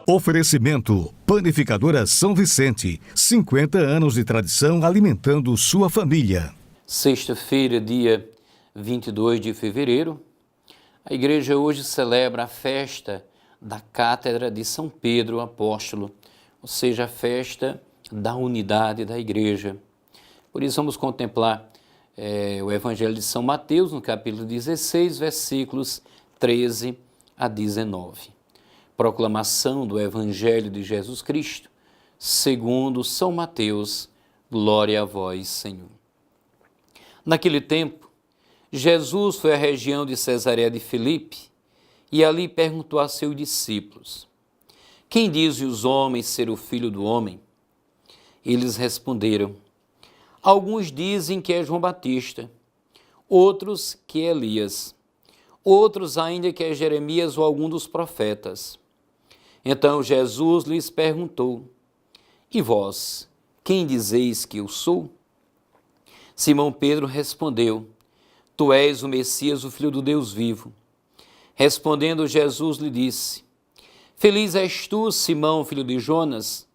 Oferecimento: Panificadora São Vicente, 50 anos de tradição alimentando sua família. Sexta-feira, dia 22 de fevereiro, a igreja hoje celebra a festa da Cátedra de São Pedro Apóstolo, ou seja, a festa da unidade da igreja. Por isso vamos contemplar o Evangelho de São Mateus, no capítulo 16, versículos 13 a 19. Proclamação do Evangelho de Jesus Cristo, segundo São Mateus. Glória a vós, Senhor. Naquele tempo, Jesus foi à região de Cesareia de Filipe e ali perguntou a seus discípulos: quem dizem os homens ser o Filho do Homem? Eles responderam: alguns dizem que é João Batista, outros que é Elias, outros ainda que é Jeremias ou algum dos profetas. Então Jesus lhes perguntou: e vós, quem dizeis que eu sou? Simão Pedro respondeu: tu és o Messias, o Filho do Deus vivo. Respondendo Jesus lhe disse: feliz és tu, Simão, filho de Jonas,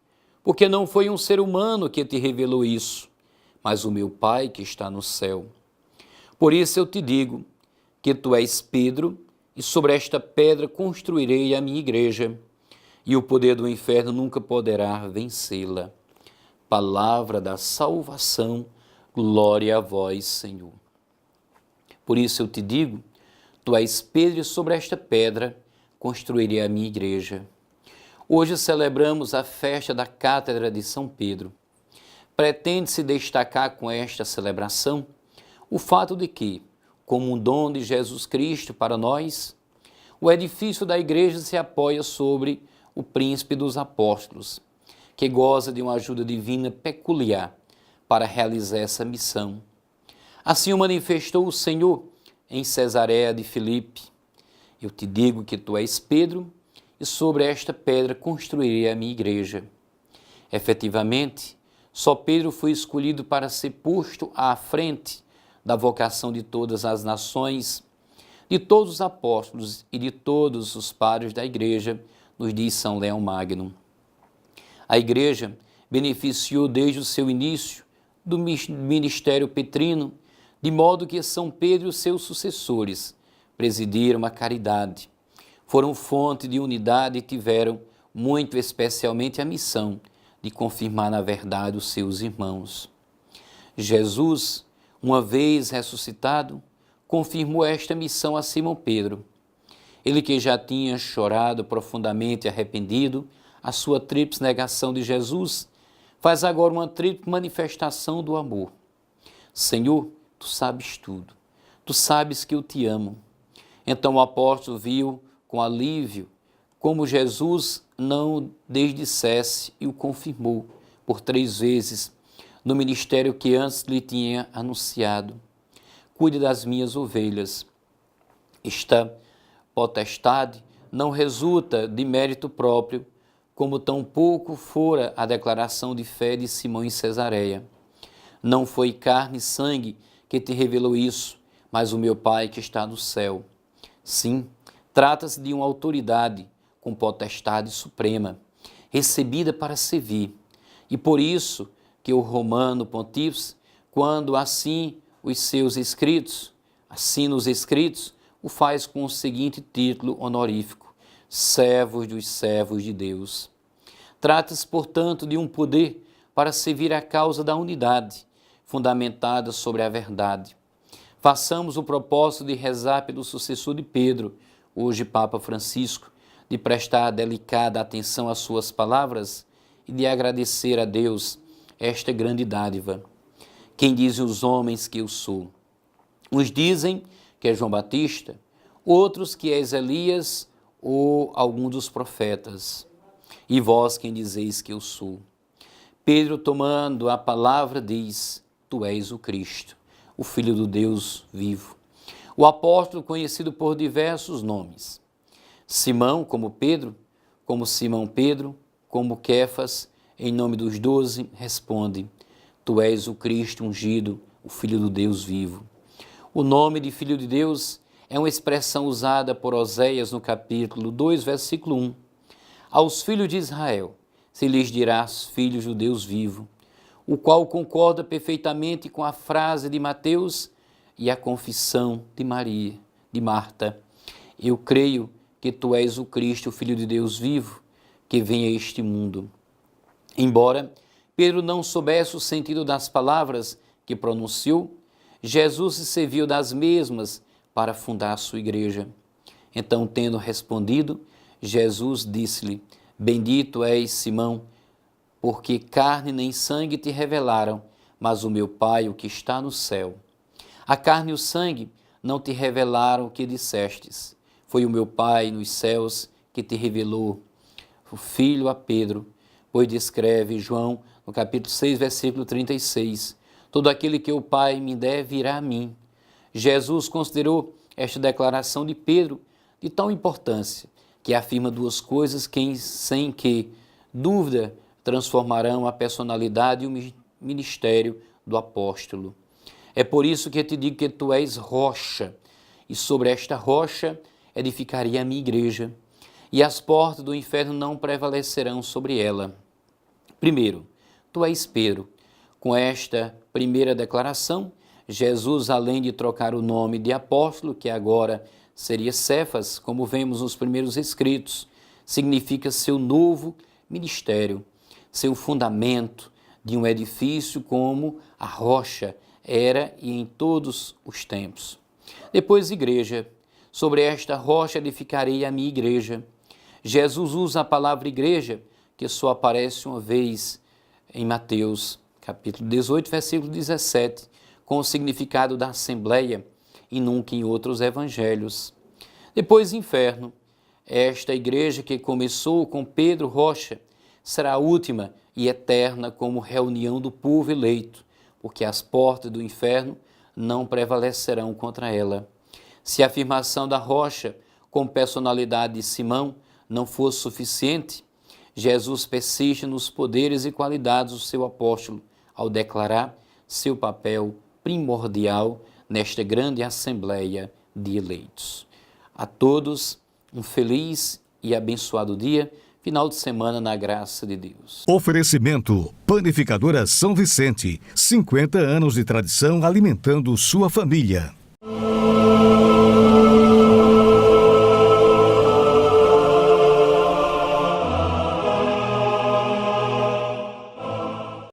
porque não foi um ser humano que te revelou isso, mas o meu Pai que está no céu. Por isso eu te digo que tu és Pedro, e sobre esta pedra construirei a minha igreja, e o poder do inferno nunca poderá vencê-la. Palavra da salvação, glória a vós, Senhor. Por isso eu te digo, tu és Pedro, e sobre esta pedra construirei a minha igreja. Hoje celebramos a festa da Cátedra de São Pedro. Pretende-se destacar com esta celebração o fato de que, como um dom de Jesus Cristo para nós, o edifício da igreja se apoia sobre o príncipe dos apóstolos, que goza de uma ajuda divina peculiar para realizar essa missão. Assim o manifestou o Senhor em Cesareia de Filipe: eu te digo que tu és Pedro, e sobre esta pedra construirei a minha igreja. Efetivamente, só Pedro foi escolhido para ser posto à frente da vocação de todas as nações, de todos os apóstolos e de todos os padres da igreja, nos diz São Leão Magno. A igreja beneficiou desde o seu início do ministério petrino, de modo que São Pedro e os seus sucessores presidiram a caridade, foram fonte de unidade e tiveram, muito especialmente, a missão de confirmar na verdade os seus irmãos. Jesus, uma vez ressuscitado, confirmou esta missão a Simão Pedro. Ele que já tinha chorado profundamente arrependido a sua tríplice negação de Jesus, faz agora uma tríplice manifestação do amor. Senhor, tu sabes tudo, tu sabes que eu te amo. Então o apóstolo viu com alívio como Jesus não desdissesse e o confirmou por 3 vezes no ministério que antes lhe tinha anunciado: cuide das minhas ovelhas. Esta potestade não resulta de mérito próprio, como tampouco fora a declaração de fé de Simão em Cesareia. Não foi carne e sangue que te revelou isso, mas o meu Pai que está no céu. Sim, trata-se de uma autoridade com potestade suprema, recebida para servir. E por isso que o romano pontífice, quando assim os seus escritos, assina os escritos, o faz com o seguinte título honorífico: servos dos servos de Deus. Trata-se, portanto, de um poder para servir a causa da unidade, fundamentada sobre a verdade. Façamos o propósito de rezar pelo sucessor de Pedro, hoje Papa Francisco, de prestar delicada atenção às suas palavras e de agradecer a Deus esta grande dádiva. Quem dizem os homens que eu sou? Uns dizem que é João Batista, outros que és Elias ou algum dos profetas. E vós quem dizeis que eu sou? Pedro, tomando a palavra, diz: tu és o Cristo, o Filho do Deus vivo. O apóstolo, conhecido por diversos nomes: Simão, como Pedro, como Simão Pedro, como Quefas, em nome dos 12, responde: Tu és o Cristo ungido, o Filho do Deus vivo. O nome de Filho de Deus é uma expressão usada por Oséias no capítulo 2, versículo 1. Aos filhos de Israel se lhes dirás filhos do Deus vivo, o qual concorda perfeitamente com a frase de Mateus e a confissão de Maria, de Marta. Eu creio que tu és o Cristo, o Filho de Deus vivo, que vem a este mundo. Embora Pedro não soubesse o sentido das palavras que pronunciou, Jesus se serviu das mesmas para fundar a sua igreja. Então, tendo respondido, Jesus disse-lhe: Bendito és, Simão, porque carne nem sangue te revelaram, mas o meu Pai, o que está no céu. A carne e o sangue não te revelaram o que dissestes. Foi o meu Pai nos céus que te revelou. O Filho a Pedro, pois descreve João, no capítulo 6, versículo 36. Todo aquele que o Pai me der virá a mim. Jesus considerou esta declaração de Pedro de tal importância que afirma duas coisas sem que dúvida transformarão a personalidade e o ministério do apóstolo. É por isso que eu te digo que tu és rocha, e sobre esta rocha edificaria a minha igreja, e as portas do inferno não prevalecerão sobre ela. Primeiro, tu és Pedro. Com esta primeira declaração, Jesus, além de trocar o nome de apóstolo, que agora seria Cefas, como vemos nos primeiros escritos, significa seu novo ministério, seu fundamento de um edifício como a rocha era e em todos os tempos. Depois, igreja. Sobre esta rocha edificarei a minha igreja. Jesus usa a palavra igreja, que só aparece uma vez em Mateus, capítulo 18, versículo 17, com o significado da assembleia e nunca em outros evangelhos. Depois, inferno. Esta igreja que começou com Pedro Rocha será a última e eterna como reunião do povo eleito, porque as portas do inferno não prevalecerão contra ela. Se a afirmação da rocha com personalidade de Simão não fosse suficiente, Jesus persiste nos poderes e qualidades do seu apóstolo ao declarar seu papel primordial nesta grande assembleia de eleitos. A todos, um feliz e abençoado dia, final de semana na graça de Deus. Oferecimento: Panificadora São Vicente, 50 anos de tradição alimentando sua família.